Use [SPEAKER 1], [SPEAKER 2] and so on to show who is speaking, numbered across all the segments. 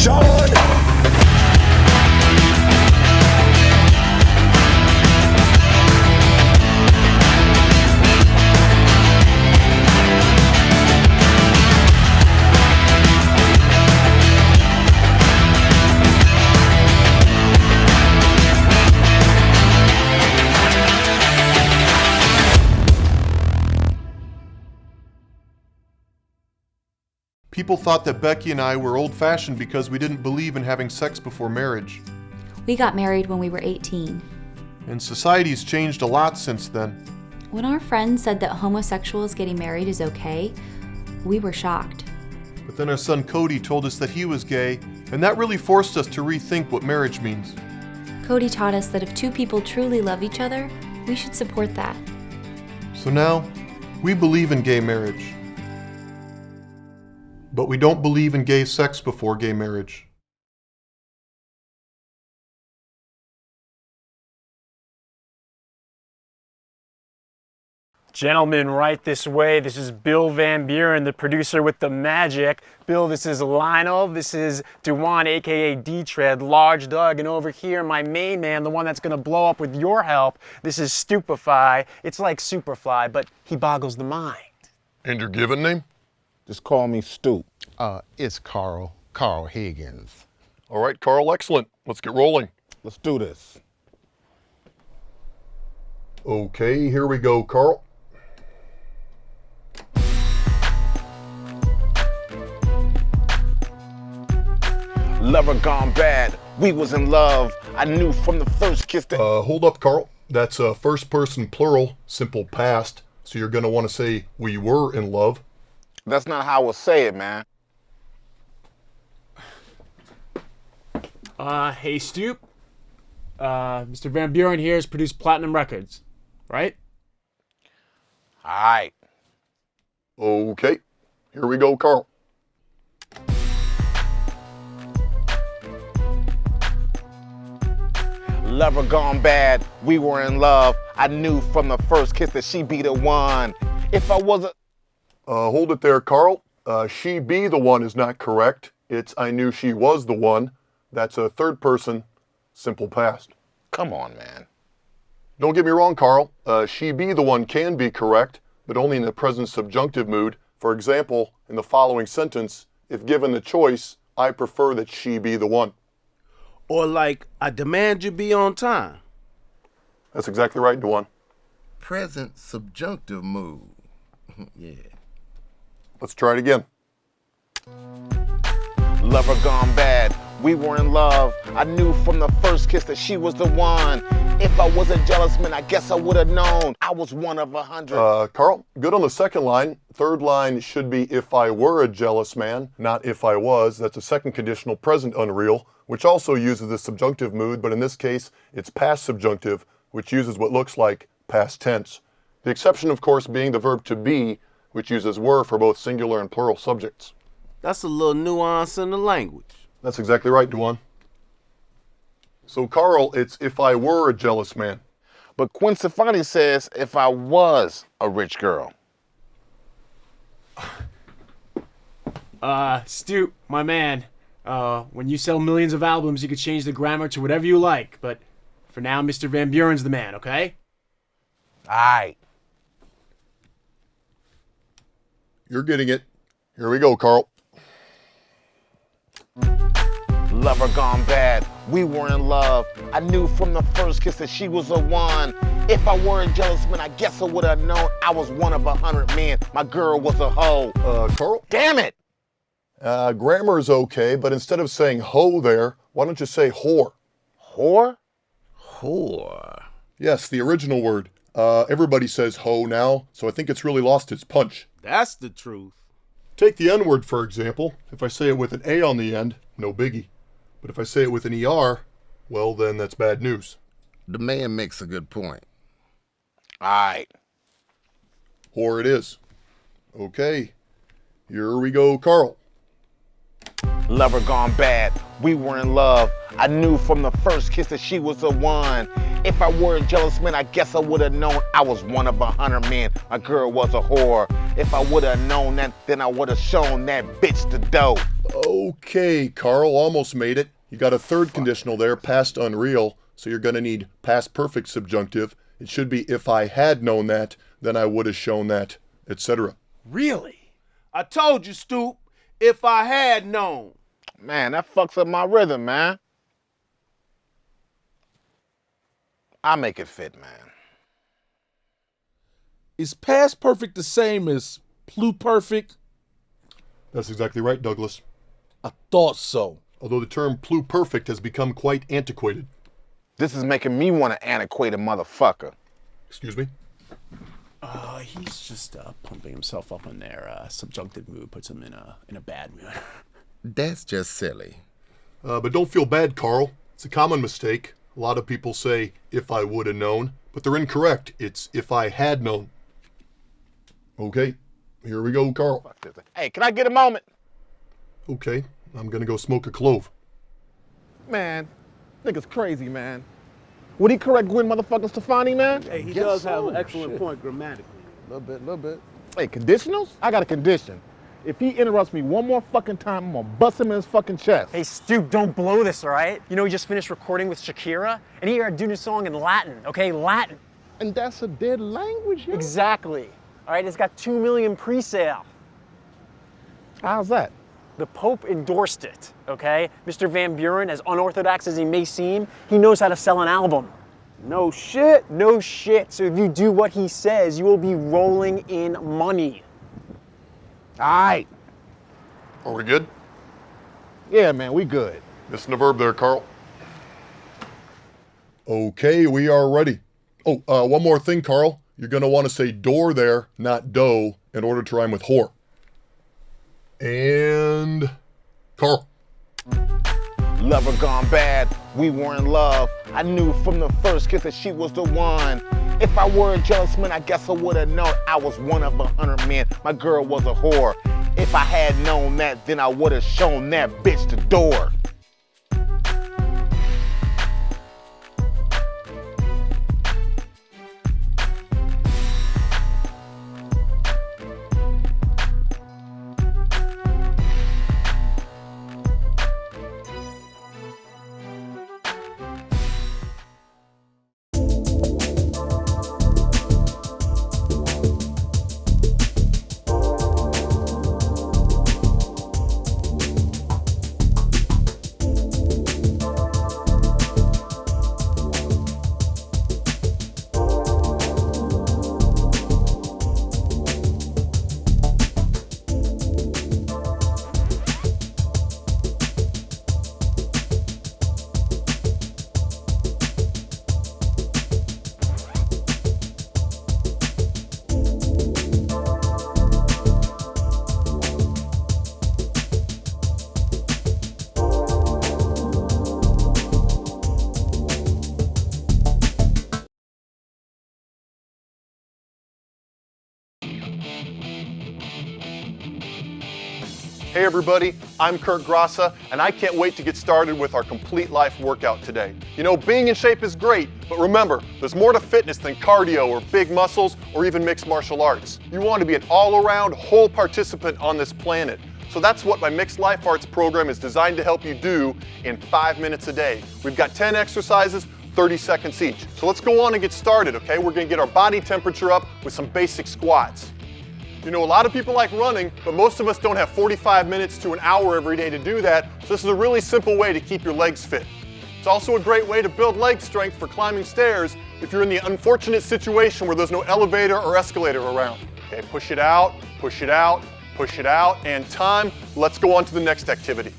[SPEAKER 1] action!
[SPEAKER 2] People thought that Becky and I were old-fashioned because we didn't believe in having sex before marriage.
[SPEAKER 3] We got married when we were 18.
[SPEAKER 2] And society's changed a lot since then.
[SPEAKER 3] When our friends said that homosexuals getting married is okay, we were shocked.
[SPEAKER 2] But then our son Cody told us that he was gay, and that really forced us to rethink what marriage means.
[SPEAKER 3] Cody taught us that if two people truly love each other, we should support that.
[SPEAKER 2] So now, we believe in gay marriage. But we don't believe in gay sex before gay marriage.
[SPEAKER 4] Gentlemen, right this way. This is Bill Van Buren, the producer with the magic. Bill, this is Lionel. This is Dewan, aka D-Tread, Large Doug. And over here, my main man, the one that's gonna blow up with your help. This is Stupefy. It's like Superfly, but he boggles the mind.
[SPEAKER 2] And your given name?
[SPEAKER 5] Just call me Stoop. It's Carl Higgins.
[SPEAKER 2] All right, Carl, excellent. Let's get rolling.
[SPEAKER 5] Let's do this.
[SPEAKER 2] Okay, here we go, Carl.
[SPEAKER 5] Lover gone bad. We was in love. I knew from the first kiss that...
[SPEAKER 2] Hold up, Carl. That's first person plural, simple past. So you're gonna wanna say, we were in love.
[SPEAKER 5] That's not how I would say it, man.
[SPEAKER 4] Hey, Stoop. Mr. Van Buren here has produced Platinum Records, right?
[SPEAKER 5] All right.
[SPEAKER 2] Okay, here we go, Carl.
[SPEAKER 5] Lover gone bad. We were in love. I knew from the first kiss that she'd be the one. If I wasn't...
[SPEAKER 2] Hold it there, Carl. She be the one is not correct. It's I knew she was the one. That's a third person, simple past.
[SPEAKER 5] Come on, man.
[SPEAKER 2] Don't get me wrong, Carl. She be the one can be correct, but only in the present subjunctive mood. For example, in the following sentence, if given the choice, I prefer that she be the one.
[SPEAKER 6] Or like, I demand you be on time.
[SPEAKER 2] That's exactly right, Dewan.
[SPEAKER 7] Present subjunctive mood. Yeah.
[SPEAKER 2] Let's try it again.
[SPEAKER 5] Lover gone bad. We were in love. I knew from the first kiss that she was the one. If I was a jealous man, I guess I would have known. I was one of 100.
[SPEAKER 2] Carl, good on the second line. Third line should be if I were a jealous man, not if I was. That's a second conditional present unreal, which also uses the subjunctive mood, but in this case, it's past subjunctive, which uses what looks like past tense. The exception, of course, being the verb to be, which uses were for both singular and plural subjects.
[SPEAKER 6] That's a little nuance in the language.
[SPEAKER 2] That's exactly right, Dewan. So, Carl, it's if I were a jealous man.
[SPEAKER 5] But Gwen Stefani says if I was a rich girl.
[SPEAKER 4] Stoop, my man. When you sell millions of albums, you can change the grammar to whatever you like, but for now, Mr. Van Buren's the man, okay?
[SPEAKER 5] All right.
[SPEAKER 2] You're getting it. Here we go, Carl.
[SPEAKER 5] Lover gone bad. We were in love. I knew from the first kiss that she was the one. If I were a jealous man, I guess I would have known. I was one of 100 men. My girl was a hoe.
[SPEAKER 2] Carl?
[SPEAKER 5] Damn it!
[SPEAKER 2] Grammar is okay, but instead of saying hoe there, why don't you say whore?
[SPEAKER 5] Whore?
[SPEAKER 6] Whore.
[SPEAKER 2] Yes, the original word. Everybody says hoe now, so I think it's really lost its punch.
[SPEAKER 6] That's the truth.
[SPEAKER 2] Take the N-word, for example. If I say it with an A on the end, no biggie. But if I say it with an ER, well, then that's bad news.
[SPEAKER 7] The man makes a good point.
[SPEAKER 5] All right.
[SPEAKER 2] Whore it is. Okay, here we go, Carl.
[SPEAKER 5] Lover gone bad. We were in love. I knew from the first kiss that she was the one. If I were a jealous man, I guess I would have known. I was one of 100 men. My girl was a whore. If I would've known that, then I would've shown that bitch the dough.
[SPEAKER 2] Okay, Carl, almost made it. You got a third conditional there, past unreal, so you're gonna need past perfect subjunctive. It should be if I had known that, then I would have shown that, etc.
[SPEAKER 6] Really? I told you, Stoop, if I had known.
[SPEAKER 5] Man, that fucks up my rhythm, man. I make it fit, man.
[SPEAKER 1] Is past perfect the same as pluperfect?
[SPEAKER 2] That's exactly right, Douglas.
[SPEAKER 1] I thought so.
[SPEAKER 2] Although the term pluperfect has become quite antiquated.
[SPEAKER 5] This is making me want to antiquate a motherfucker.
[SPEAKER 2] Excuse me?
[SPEAKER 6] He's just pumping himself up on their subjunctive mood, puts him in a bad mood.
[SPEAKER 7] That's just silly.
[SPEAKER 2] But don't feel bad, Carl. It's a common mistake. A lot of people say, if I would have known, but they're incorrect. It's if I had known. Okay, here we go, Carl.
[SPEAKER 5] Hey, can I get a moment?
[SPEAKER 2] Okay, I'm gonna go smoke a clove.
[SPEAKER 5] Man, nigga's crazy, man. Would he correct Gwen motherfucking Stefani, man?
[SPEAKER 6] Hey, he
[SPEAKER 5] Guess
[SPEAKER 6] does have
[SPEAKER 5] so.
[SPEAKER 6] an excellent
[SPEAKER 5] Shit.
[SPEAKER 6] point grammatically.
[SPEAKER 5] Little bit. Hey, conditionals? I got a condition. If he interrupts me one more fucking time, I'm gonna bust him in his fucking chest.
[SPEAKER 4] Hey, Stoop, don't blow this, all right? You know, he just finished recording with Shakira, and he are doing a song in Latin, okay? Latin.
[SPEAKER 5] And that's a dead language, yo.
[SPEAKER 4] Exactly. All right, it's got 2 million pre-sale.
[SPEAKER 5] How's that?
[SPEAKER 4] The Pope endorsed it, okay? Mr. Van Buren, as unorthodox as he may seem, he knows how to sell an album.
[SPEAKER 6] No shit.
[SPEAKER 4] No shit. So if you do what he says, you will be rolling in money.
[SPEAKER 5] All right.
[SPEAKER 2] Are we good?
[SPEAKER 5] Yeah, man, we good.
[SPEAKER 2] Missing the verb there, Carl. Okay, we are ready. Oh, one more thing, Carl. You're gonna want to say door there, not dough, in order to rhyme with whore. And Carl.
[SPEAKER 5] Lover gone bad, we were in love. I knew from the first kiss that she was the one. If I were a jealous man, I guess I would have known I was one of 100 men. My girl was a whore. If I had known that, then I would have shown that bitch the door.
[SPEAKER 2] Hey everybody, I'm Kurt Grassa, and I can't wait to get started with our complete life workout today. You know, being in shape is great, but remember, there's more to fitness than cardio or big muscles or even mixed martial arts. You want to be an all-around, whole participant on this planet. So that's what my Mixed Life Arts program is designed to help you do in 5 minutes a day. We've got 10 exercises, 30 seconds each. So let's go on and get started, okay? We're gonna get our body temperature up with some basic squats. You know, a lot of people like running, but most of us don't have 45 minutes to an hour every day to do that, so this is a really simple way to keep your legs fit. It's also a great way to build leg strength for climbing stairs if you're in the unfortunate situation where there's no elevator or escalator around. Okay, push it out, push it out, push it out, and time. Let's go on to the next activity.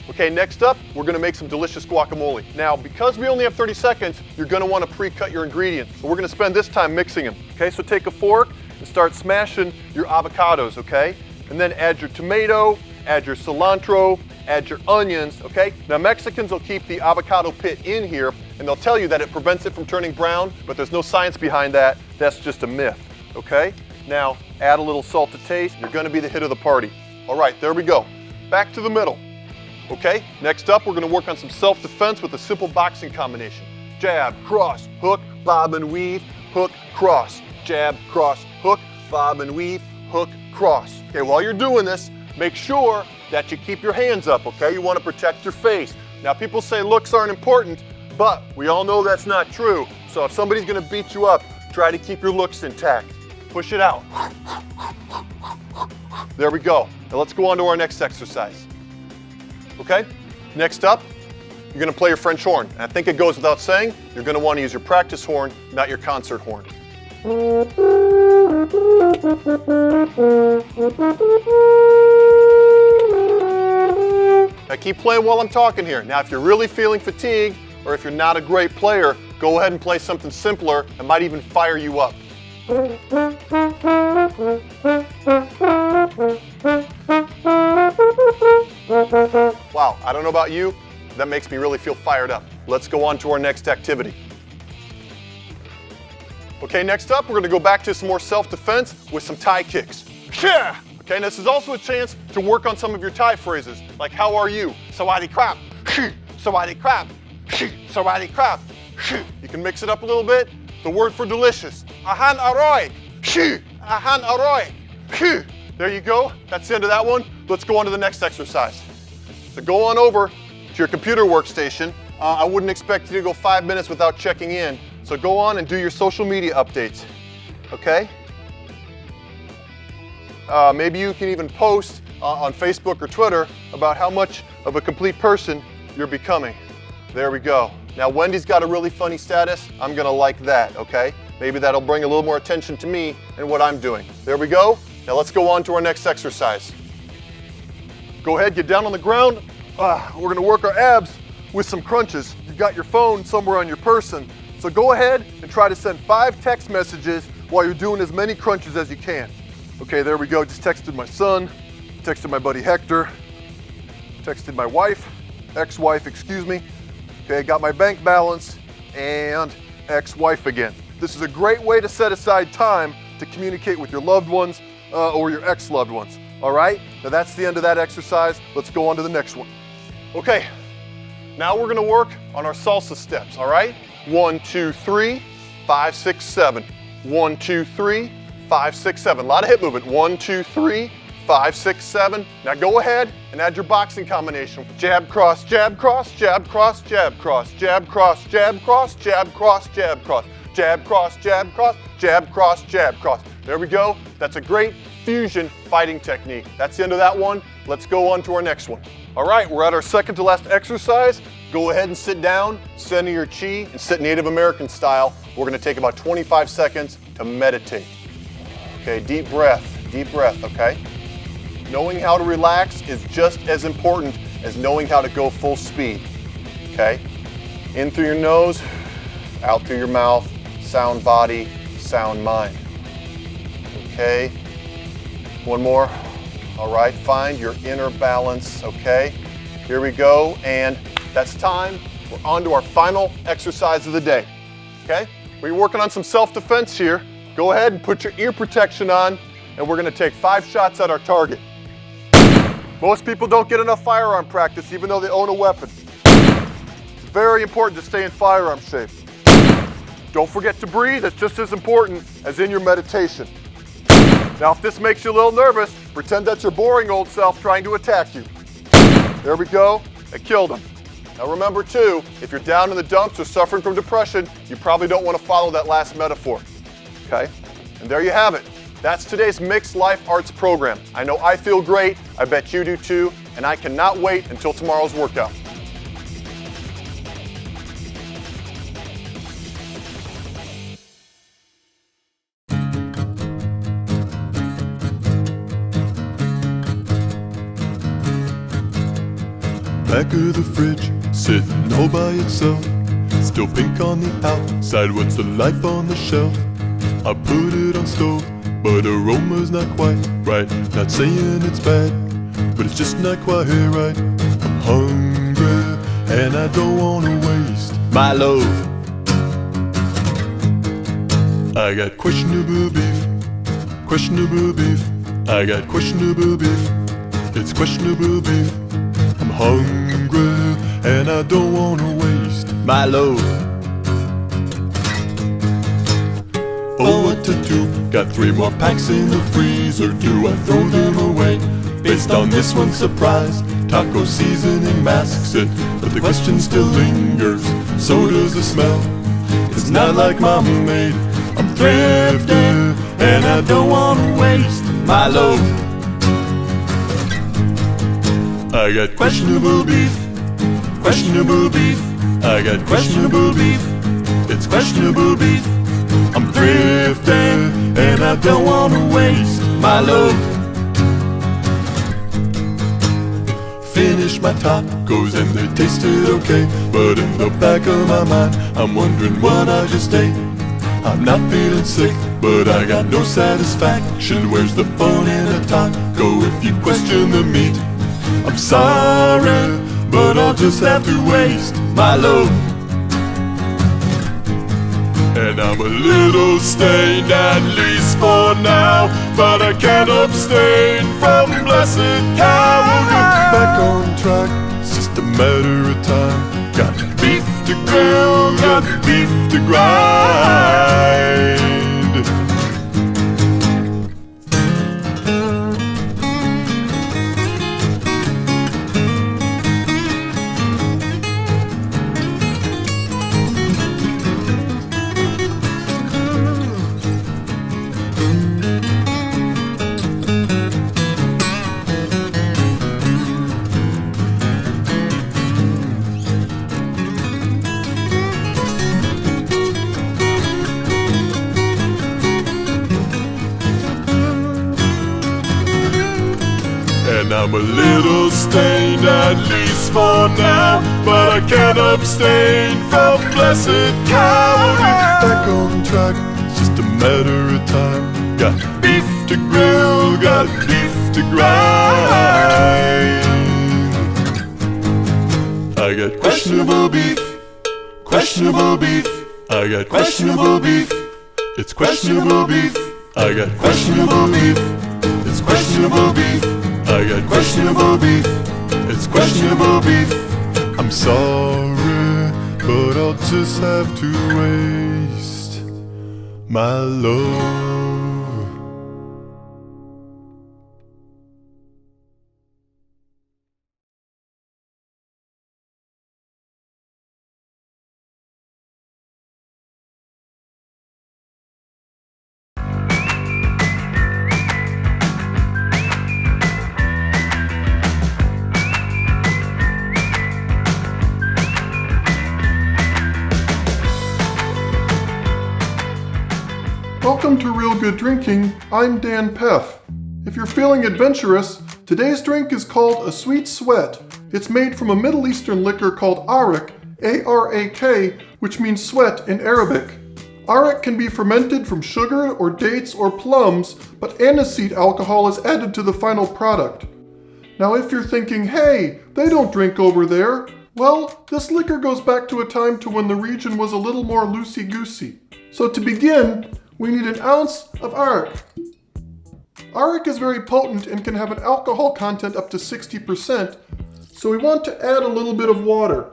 [SPEAKER 2] Okay, next up, we're gonna make some delicious guacamole. Now, because we only have 30 seconds, you're gonna wanna pre-cut your ingredients. So we're gonna spend this time mixing them. Okay, so take a fork and start smashing your avocados, okay? And then add your tomato, add your cilantro, add your onions, okay? Now Mexicans will keep the avocado pit in here and they'll tell you that it prevents it from turning brown, but there's no science behind that. That's just a myth, okay? Now, add a little salt to taste. You're gonna be the hit of the party. All right, there we go. Back to the middle. Okay, next up, we're gonna work on some self-defense with a simple boxing combination. Jab, cross, hook, bob and weave, hook, cross, jab, cross, hook, bob and weave, hook, cross. Okay, while you're doing this, make sure that you keep your hands up, okay? You want to protect your face. Now, people say looks aren't important, but we all know that's not true. So if somebody's gonna beat you up, try to keep your looks intact. Push it out. There we go. Now let's go on to our next exercise. Okay? Next up, you're gonna play your French horn. And I think it goes without saying, you're gonna wanna use your practice horn, not your concert horn. Now keep playing while I'm talking here. Now if you're really feeling fatigued, or if you're not a great player, go ahead and play something simpler and might even fire you up. Wow, I don't know about you, that makes me really feel fired up. Let's go on to our next activity. Okay, next up, we're gonna go back to some more self-defense with some Thai kicks. Yeah! Okay, and this is also a chance to work on some of your Thai phrases, like how are you? Sawadee krap. Sawadee krap. Sawadee krap. You can mix it up a little bit. The word for delicious. Ahan aroy. Ahan aroy. There you go. That's the end of that one. Let's go on to the next exercise. So go on over to your computer workstation. I wouldn't expect you to go 5 minutes without checking in. So go on and do your social media updates. Okay? Maybe you can even post on Facebook or Twitter about how much of a complete person you're becoming. There we go. Now Wendy's got a really funny status. I'm gonna like that, okay? Maybe that'll bring a little more attention to me and what I'm doing. There we go. Now let's go on to our next exercise. Go ahead, get down on the ground. We're gonna work our abs with some crunches. You've got your phone somewhere on your person. So go ahead and try to send 5 text messages while you're doing as many crunches as you can. Okay, there we go. Just texted my son, texted my buddy Hector, texted my wife, ex-wife, excuse me. Okay, got my bank balance and ex-wife again. This is a great way to set aside time to communicate with your loved ones or your ex-loved ones. All right, now that's the end of that exercise. Let's go on to the next one. Okay, now we're gonna work on our salsa steps, all right? 1, 2, 3, 5, 6, 7. 1, 2, 3, 5, 6, 7. A lot of hip movement. 1, 2, 3, 5, 6, 7. Now go ahead and add your boxing combination. Jab, cross, jab, cross, jab, cross, jab, cross, jab, cross, jab, cross, jab, cross, jab, cross, jab, cross, jab, cross, jab, cross, jab, cross. There we go. That's a great fusion fighting technique. That's the end of that one. Let's go on to our next one. All right, we're at our second to last exercise. Go ahead and sit down, center your chi, and sit Native American style. We're gonna take about 25 seconds to meditate. Okay, deep breath, okay? Knowing how to relax is just as important as knowing how to go full speed, okay? In through your nose, out through your mouth, sound body, sound mind. Okay, one more. All right, find your inner balance, okay? Here we go, and that's time. We're on to our final exercise of the day, okay? We're working on some self-defense here. Go ahead and put your ear protection on, and we're gonna take 5 shots at our target. Most people don't get enough firearm practice even though they own a weapon. It's very important to stay in firearm shape. Don't forget to breathe, it's just as important as in your meditation. Now if this makes you a little nervous, pretend that's your boring old self trying to attack you. There we go, I killed him. Now remember too, if you're down in the dumps or suffering from depression, you probably don't want to follow that last metaphor, okay? And there you have it. That's today's Mixed Life Arts program. I know I feel great, I bet you do too, and I cannot wait until tomorrow's workout.
[SPEAKER 8] Back of the fridge, sitting all by itself. Still pink on the outside, what's the life on the shelf? I put it on stove, but aroma's not quite right. Not saying it's bad, but it's just not quite right. I'm hungry, and I don't wanna waste my loaf. I got questionable beef, questionable beef. I got questionable beef, it's questionable beef. I'm hungry, and I don't wanna waste my loaf. Oh, what to do? Got 3 more packs in the freezer, do I throw them away? Based on this one surprise, taco seasoning masks it, but the question still lingers, so does the smell. It's not like Mama made, I'm thrifty, and I don't wanna waste my loaf. I got questionable beef, questionable beef. I got questionable beef, it's questionable beef. I'm thrifty, and I don't wanna waste my loaf. Finished my tacos and they tasted okay, but in the back of my mind, I'm wondering what I just ate. I'm not feeling sick, but I got no satisfaction. Where's the fun in a taco if you question the meat? I'm sorry, but I'll just have to waste my loaf. And I'm a little stained, at least for now, but I can't abstain from blessed cow. We'll get back on track, it's just a matter of time. Got beef to grill, got beef to grind. And I'm a little stained, at least for now, but I can't abstain from blessed cow. We'll get back on track, it's just a matter of time. Got beef to grill, got beef to grind. I got questionable beef, questionable beef. I got questionable beef, it's questionable beef. I got questionable beef, it's questionable beef. I got questionable beef, it's questionable beef. I'm sorry, but I'll just have to waste my love.
[SPEAKER 9] Welcome to Real Good Drinking, I'm Dan Peff. If you're feeling adventurous, today's drink is called a sweet sweat. It's made from a Middle Eastern liquor called arak, A-R-A-K, which means sweat in Arabic. Arak can be fermented from sugar or dates or plums, but aniseed alcohol is added to the final product. Now if you're thinking, hey, they don't drink over there, well, this liquor goes back to a time to when the region was a little more loosey-goosey. So to begin, we need an ounce of arak. Arak is very potent and can have an alcohol content up to 60%, so we want to add a little bit of water.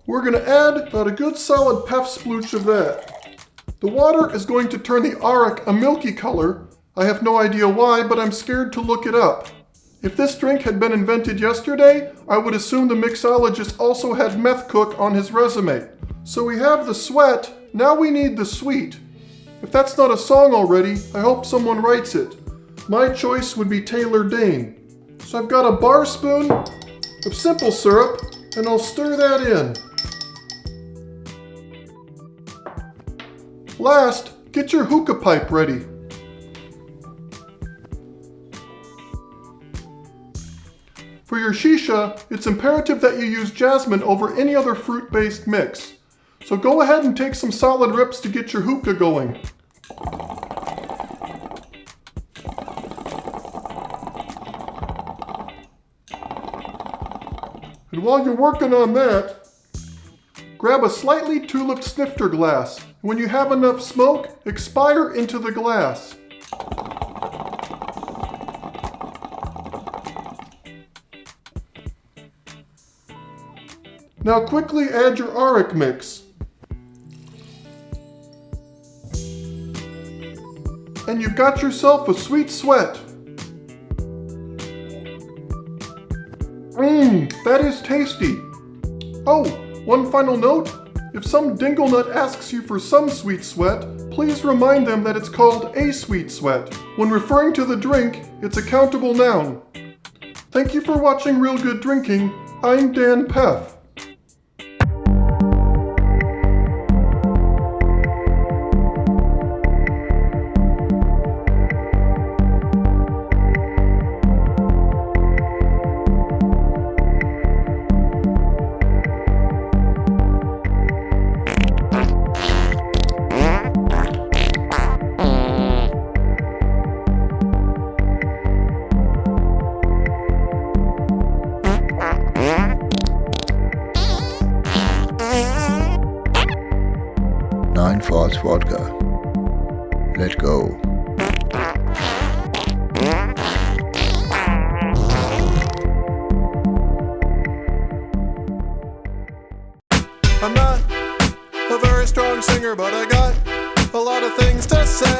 [SPEAKER 9] We're going to add about a good solid Peff splooch of that. The water is going to turn the arak a milky color. I have no idea why, but I'm scared to look it up. If this drink had been invented yesterday, I would assume the mixologist also had meth cook on his resume. So we have the sweat, now we need the sweet. If that's not a song already, I hope someone writes it. My choice would be Taylor Dane. So I've got a bar spoon of simple syrup, and I'll stir that in. Last, get your hookah pipe ready. For your shisha, it's imperative that you use jasmine over any other fruit-based mix. So go ahead and take some solid rips to get your hookah going. And while you're working on that, grab a slightly tulipped snifter glass. When you have enough smoke, expire into the glass. Now quickly add your arak mix. and you've got yourself a sweet sweat. That is tasty. Oh, one final note. If some dingle nut asks you for some sweet sweat, please remind them that it's called a sweet sweat. When referring to the drink, it's a countable noun. Thank you for watching Real Good Drinking. I'm Dan Peff.
[SPEAKER 10] False vodka. Let go.
[SPEAKER 9] I'm not a very strong singer, but I got a lot of things to say.